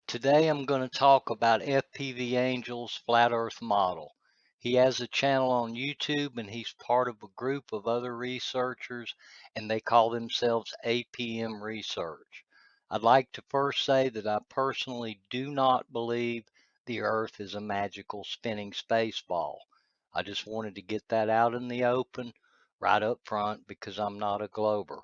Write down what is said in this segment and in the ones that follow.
Today I'm going to talk about FPV Angel's Flat Earth model. He has a channel on YouTube and he's part of a group of other researchers and they call themselves APM Research. I'd like to first say that I personally do not believe the Earth is a magical spinning space ball. I just wanted to get that out in the open right up front because I'm not a glober.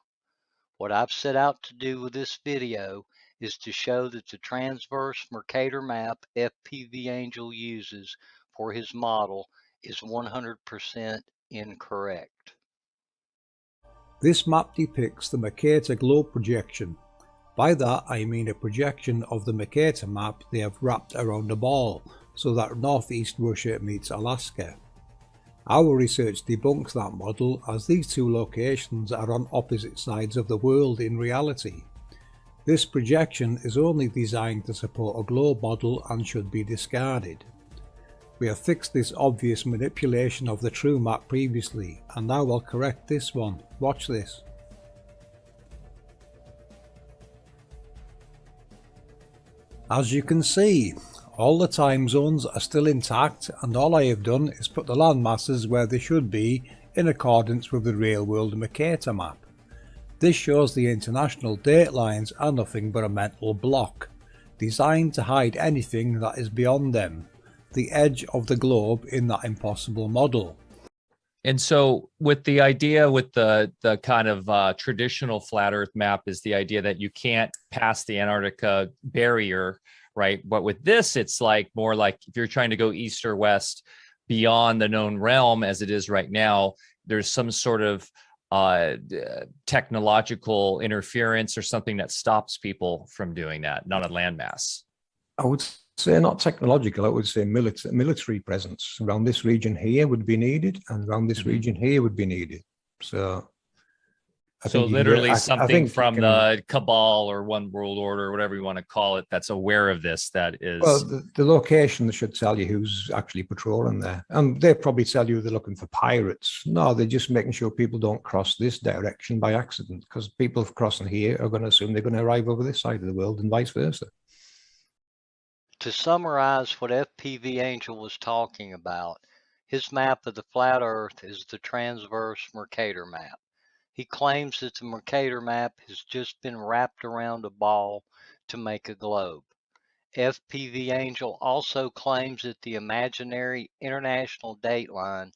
What I've set out to do with this video is to show that the transverse Mercator map FPV Angel uses for his model is 100% incorrect. This map depicts the Mercator globe projection. By that I mean a projection of the Mercator map they have wrapped around a ball, so that northeast Russia meets Alaska. Our research debunks that model, as these two locations are on opposite sides of the world in reality. This projection is only designed to support a globe model and should be discarded. We have fixed this obvious manipulation of the true map previously, and now I'll correct this one. Watch this. As you can see, all the time zones are still intact, and all I have done is put the land masses where they should be in accordance with the real world Mercator map. This shows the international date lines are nothing but a mental block, designed to hide anything that is beyond them, the edge of the globe in that impossible model. And so with the idea with the kind of traditional flat earth map is the idea that you can't pass the Antarctica barrier, right? But with this, it's like more like if you're trying to go east or west beyond the known realm as it is right now, there's some sort of technological interference or something that stops people from doing that, not a landmass. I would say not technological, I would say military presence around this region here would be needed, and around this region here would be needed. So literally something from the cabal or one world order, or whatever you want to call it, that's aware of this, that is... Well, the location should tell you who's actually patrolling there. And they probably tell you they're looking for pirates. No, they're just making sure people don't cross this direction by accident, because people crossing here are going to assume they're going to arrive over this side of the world and vice versa. To summarize what FPV Angel was talking about, his map of the flat Earth is the transverse Mercator map. He claims that the Mercator map has just been wrapped around a ball to make a globe. FPV Angel also claims that the imaginary international dateline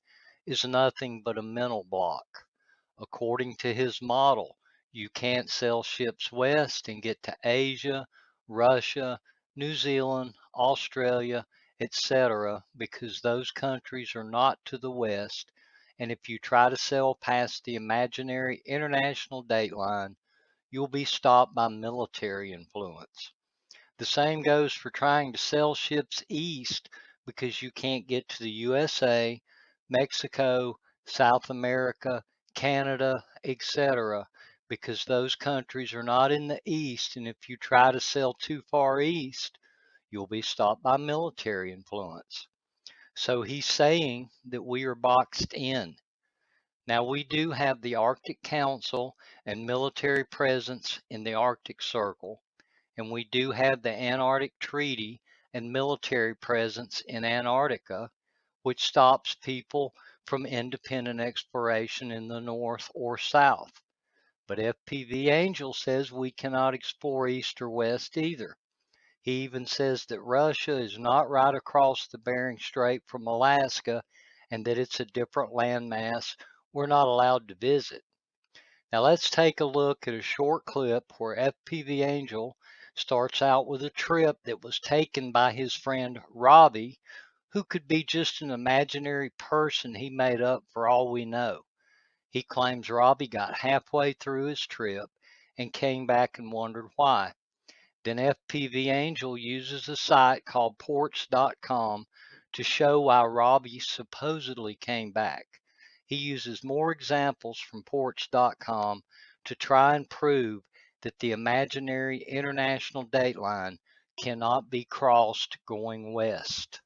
is nothing but a mental block. According to his model, you can't sail ships west and get to Asia, Russia, New Zealand, Australia, etc., because those countries are not to the west, and if you try to sail past the imaginary international dateline, you'll be stopped by military influence. The same goes for trying to sail ships east because you can't get to the USA, Mexico, South America, Canada, etc., because those countries are not in the east, and if you try to sail too far east, you'll be stopped by military influence. So he's saying that we are boxed in. Now, we do have the Arctic Council and military presence in the Arctic Circle, and we do have the Antarctic Treaty and military presence in Antarctica, which stops people from independent exploration in the north or south. But FPV Angel says we cannot explore east or west either. He even says that Russia is not right across the Bering Strait from Alaska and that it's a different landmass we're not allowed to visit. Now let's take a look at a short clip where FPV Angel starts out with a trip that was taken by his friend Robbie, who could be just an imaginary person he made up for all we know. He claims Robbie got halfway through his trip and came back and wondered why. Then FPV Angel uses a site called ports.com to show why Robbie supposedly came back. He uses more examples from ports.com to try and prove that the imaginary international dateline cannot be crossed going west.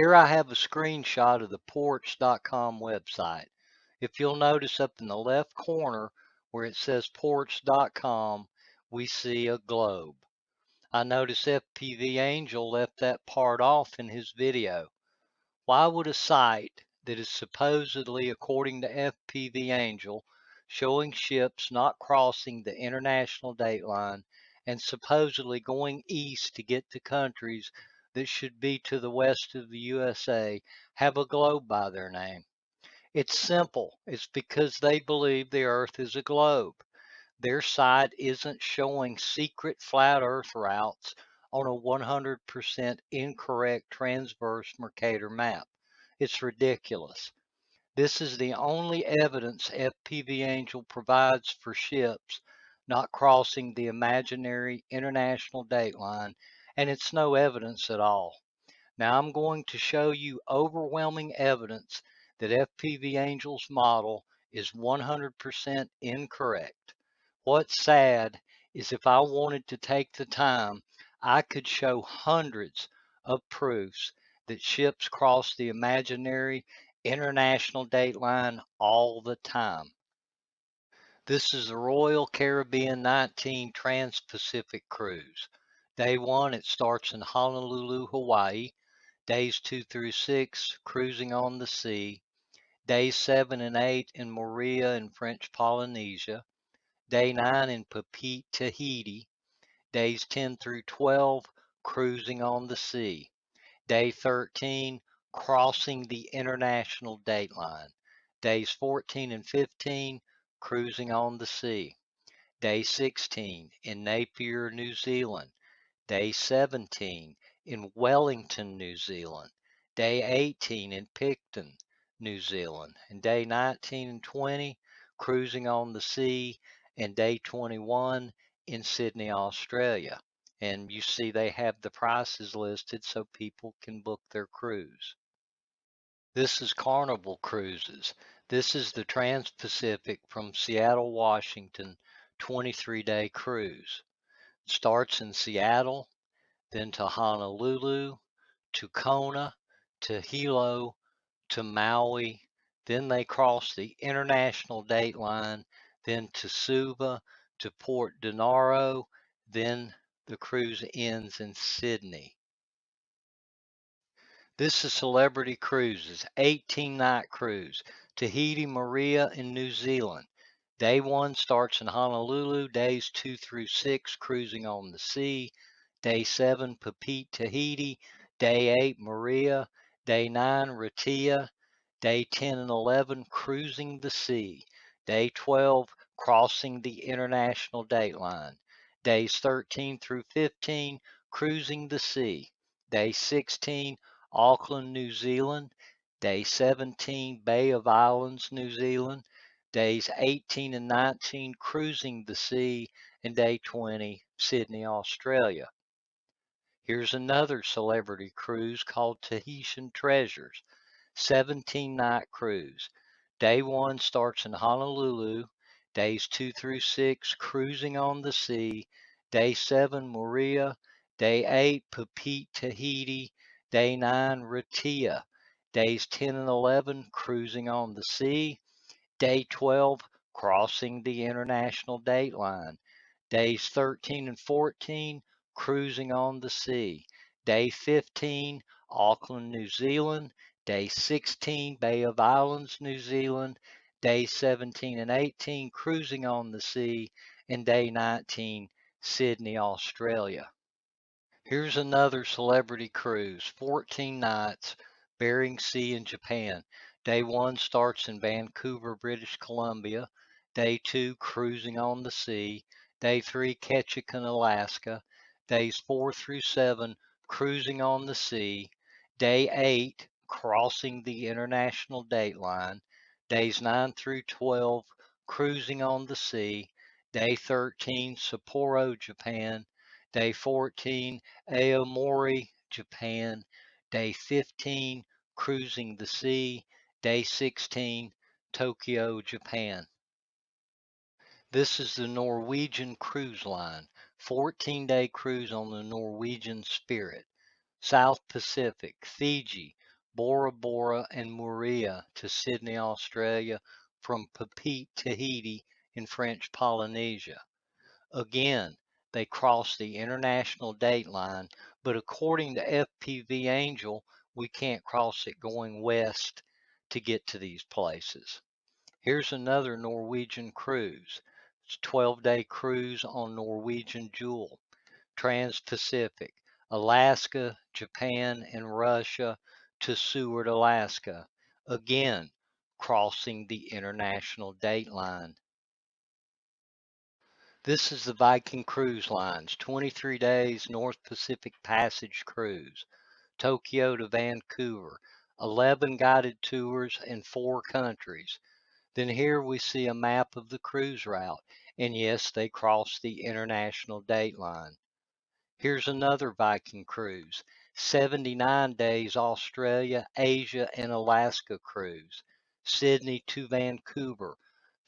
Here I have a screenshot of the ports.com website. If you'll notice up in the left corner where it says ports.com, we see a globe. I notice FPV Angel left that part off in his video. Why would a site that is supposedly, according to FPV Angel, showing ships not crossing the international date line and supposedly going east to get to countries that should be to the west of the USA, have a globe by their name? It's simple. It's because they believe the Earth is a globe. Their site isn't showing secret flat Earth routes on a 100% incorrect transverse Mercator map. It's ridiculous. This is the only evidence FPV Angel provides for ships not crossing the imaginary international date line, and it's no evidence at all. Now I'm going to show you overwhelming evidence that FPV Angel's model is 100% incorrect. What's sad is if I wanted to take the time, I could show hundreds of proofs that ships cross the imaginary international date line all the time. This is the Royal Caribbean 19 Trans-Pacific Cruise. Day 1, it starts in Honolulu, Hawaii. Days 2 through 6, cruising on the sea. Days 7 and 8 in Moorea in French Polynesia. Day 9 in Papeete, Tahiti. Days 10 through 12, cruising on the sea. Day 13, crossing the international date line. Days 14 and 15, cruising on the sea. Day 16 in Napier, New Zealand. Day 17 in Wellington, New Zealand. Day 18 in Picton, New Zealand. And day 19 and 20, cruising on the sea. And day 21 in Sydney, Australia. And you see they have the prices listed so people can book their cruise. This is Carnival Cruises. This is the Trans-Pacific from Seattle, Washington, 23-day cruise. It starts in Seattle, then to Honolulu, to Kona, to Hilo, to Maui. Then they cross the international date line, then to Suva, to Port Donaro. Then the cruise ends in Sydney. This is Celebrity Cruises, 18-night cruise, Tahiti, Moorea in New Zealand. Day 1 starts in Honolulu, days 2 through 6, cruising on the sea. Day 7, Papeete, Tahiti. Day 8, Moorea. Day 9, Raiatea. Day 10 and 11, cruising the sea. Day 12, crossing the international date line. Days 13 through 15, cruising the sea. Day 16, Auckland, New Zealand. Day 17, Bay of Islands, New Zealand. Days 18 and 19, cruising the sea. And day 20, Sydney, Australia. Here's another celebrity cruise called Tahitian Treasures, 17-night cruise. Day 1 starts in Honolulu. Days 2 through 6, cruising on the sea. Day 7, Moorea. Day 8, Papeete, Tahiti. Day 9, Raiatea. Days 10 and 11, cruising on the sea. Day 12, crossing the international date line. Days 13 and 14, cruising on the sea. Day 15, Auckland, New Zealand. Day 16, Bay of Islands, New Zealand. Day 17 and 18, cruising on the sea. And day 19, Sydney, Australia. Here's another celebrity cruise, 14 nights, Bering Sea in Japan. Day 1 starts in Vancouver, British Columbia. Day 2, cruising on the sea. Day 3, Ketchikan, Alaska. Days 4 through 7, cruising on the sea. Day 8, crossing the international date line. Days 9 through 12, cruising on the sea. Day 13, Sapporo, Japan. Day 14, Aomori, Japan. Day 15, cruising the sea. Day 16, Tokyo, Japan. This is the Norwegian Cruise Line, 14-day cruise on the Norwegian Spirit. South Pacific, Fiji, Bora Bora and Moorea to Sydney, Australia, from Papeete, Tahiti in French Polynesia. Again, they cross the international date line, but according to FPV Angel, we can't cross it going west to get to these places. Here's another Norwegian cruise. It's a 12-day cruise on Norwegian Jewel, Trans-Pacific, Alaska, Japan, and Russia to Seward, Alaska. Again, crossing the international date line. This is the Viking Cruise Lines, 23 days North Pacific Passage cruise, Tokyo to Vancouver, 11 guided tours in 4 countries. Then here we see a map of the cruise route, and yes, they cross the international date line. Here's another Viking cruise, 79 days Australia, Asia, and Alaska cruise, Sydney to Vancouver,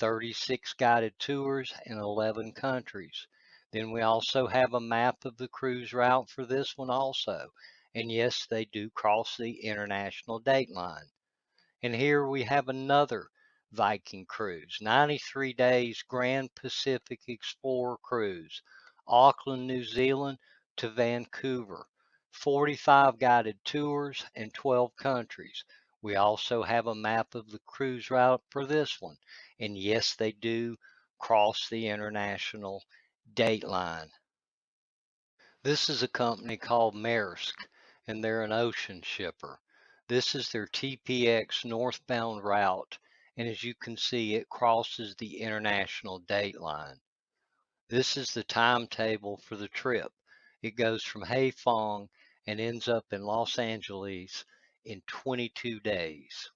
36 guided tours in 11 countries. Then we also have a map of the cruise route for this one also. And yes, they do cross the international date line. And here we have another Viking cruise, 93 days Grand Pacific Explorer cruise, Auckland, New Zealand to Vancouver, 45 guided tours in 12 countries. We also have a map of the cruise route for this one. And yes, they do cross the international date line. This is a company called Maersk, and they're an ocean shipper. This is their TPX northbound route, and as you can see, it crosses the international date line. This is the timetable for the trip. It goes from Haiphong and ends up in Los Angeles in 22 days.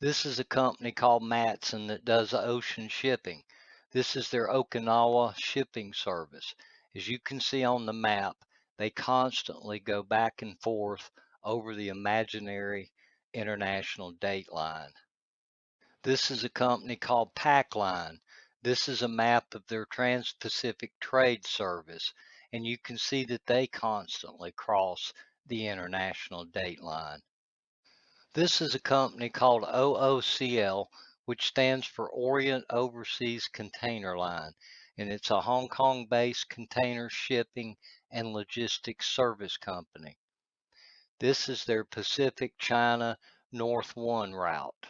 This is a company called Matson that does ocean shipping. This is their Okinawa shipping service. As you can see on the map, they constantly go back and forth over the imaginary international date line. This is a company called Packline. This is a map of their Trans-Pacific Trade Service, and you can see that they constantly cross the international date line. This is a company called OOCL, which stands for Orient Overseas Container Line, and it's a Hong Kong-based container shipping and logistics service company. This is their Pacific China North 1 route.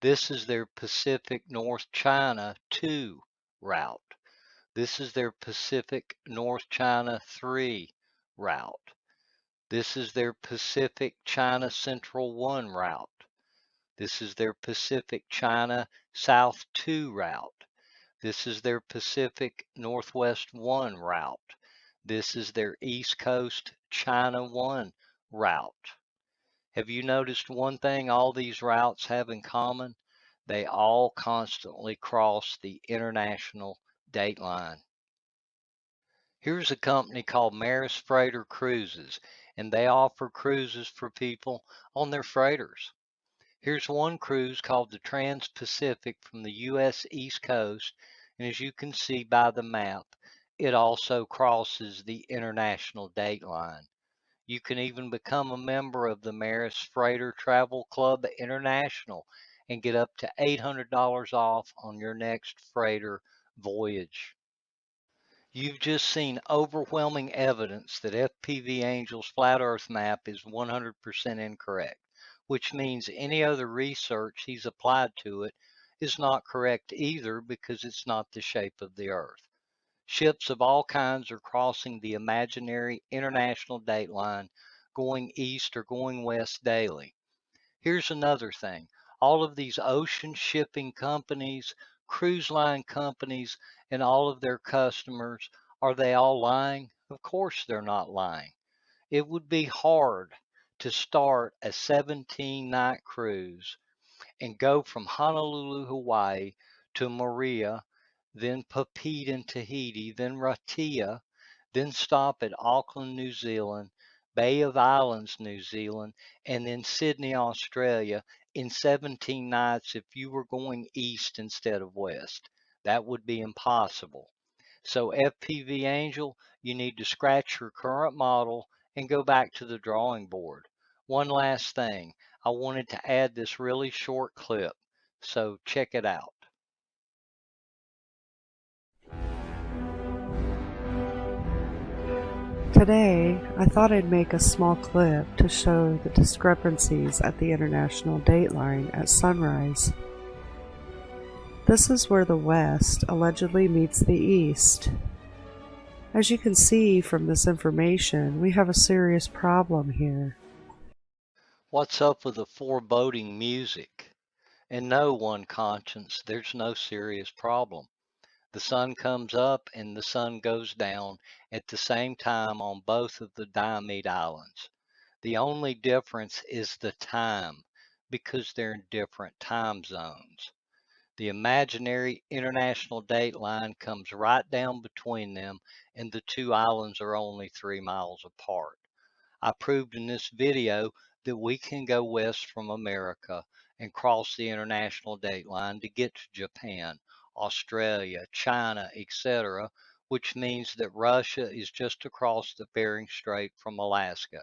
This is their Pacific North China 2 route. This is their Pacific North China 3 route. This is their Pacific China Central 1 route. This is their Pacific China South 2 route. This is their Pacific Northwest 1 route. This is their East Coast China 1 route. Have you noticed one thing all these routes have in common? They all constantly cross the international date line. Here's a company called Maris Freighter Cruises, and they offer cruises for people on their freighters. Here's one cruise called the Trans-Pacific from the U.S. East Coast, and as you can see by the map, it also crosses the international date line. You can even become a member of the Maris Freighter Travel Club International and get up to $800 off on your next freighter voyage. You've just seen overwhelming evidence that FPV Angel's flat Earth map is 100% incorrect, which means any other research he's applied to it is not correct either because it's not the shape of the Earth. Ships of all kinds are crossing the imaginary international date line, going east or going west daily. Here's another thing. All of these ocean shipping companies, cruise line companies, and all of their customers, are they all lying? Of course they're not lying. It would be hard to start a 17-night cruise and go from Honolulu, Hawaii to Moorea, then Papeete in Tahiti, then Raiatea, then stop at Auckland, New Zealand, Bay of Islands, New Zealand, and then Sydney, Australia in 17 nights if you were going east instead of west. That would be impossible. So FPV Angel, you need to scratch your current model and go back to the drawing board. One last thing, I wanted to add this really short clip, so check it out. Today, I thought I'd make a small clip to show the discrepancies at the international dateline at sunrise. This is where the west allegedly meets the east. As you can see from this information, we have a serious problem here. What's up with the foreboding music? And no, one conscience, there's no serious problem. The sun comes up and the sun goes down at the same time on both of the Diomede Islands. The only difference is the time, because they're in different time zones. The imaginary international dateline comes right down between them, and the two islands are only 3 miles apart. I proved in this video that we can go west from America and cross the international dateline to get to Japan, Australia, China, etc., which means that Russia is just across the Bering Strait from Alaska.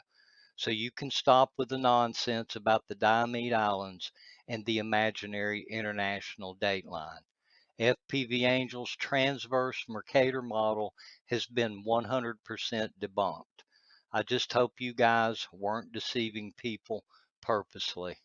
So you can stop with the nonsense about the Diomede Islands and the imaginary international dateline. FPV Angel's transverse Mercator model has been 100% debunked. I just hope you guys weren't deceiving people purposely.